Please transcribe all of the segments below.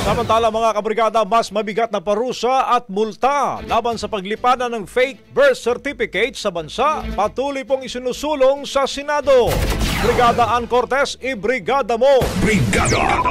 Samantala mga kabrigada, mas mabigat na parusa at multa laban sa paglipanan ng fake birth certificate sa bansa patuloy pong isinusulong sa Senado. Brigada Ann Cortez, ibrigada mo! Brigada!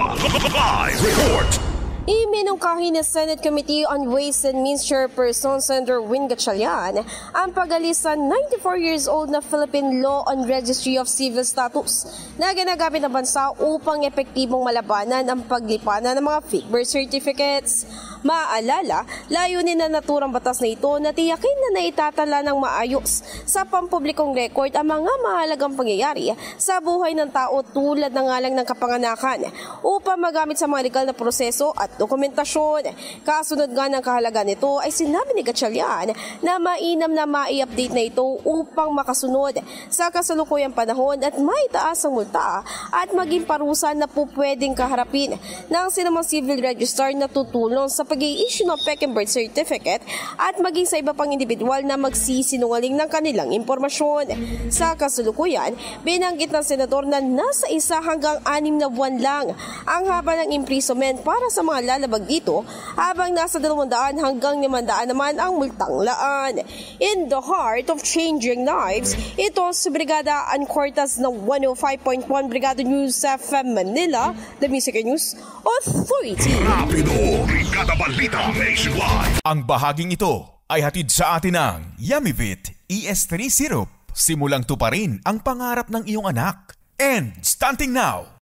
Live report! Iminungkahi ni Senate Committee on Ways and Means Chairperson Senator Win Gatchalian ang pag-alis sa 94 years old na Philippine Law on Registry of Civil Status na ginagamit ng bansa upang epektibong malabanan ang paglipanan ng mga fake birth certificates. Maaalala, layunin na naturang batas na ito na tiyakin na naitatala ng maayos sa pampublikong record ang mga mahalagang pangyayari sa buhay ng tao tulad ng ngalang ng kapanganakan upang magamit sa mga legal na proseso at dokumentasyon. Kasunod nga ng kahalagaan nito ay sinabi ni Gatchalian na mainam na mai-update na ito upang makasunod sa kasalukuyang panahon at maitaas ang multa at maging parusa na po pwedeng kaharapin ng sinumang civil register na tutulong sa pag-i-issue ng fake birth certificate at maging sa iba pang individual na magsisinungaling ng kanilang impormasyon. Sa kasalukuyan, binanggit ng senador na nasa 1 hanggang 6 na buwan lang ang haba ng imprisonment para sa mga lalabag dito, habang nasa 200 hanggang 500 naman ang multang laan. In the heart of changing lives, ito si Brigada Ann Cortez ng 105.1 Brigada News FM Manila, the Music News Authority. Rapido! Brigada Balita Nationwide! Ang bahaging ito ay hatid sa atin ng Yummy-Vit ES3 Syrup. Simulang tuparin ang pangarap ng iyong anak. And stunting now!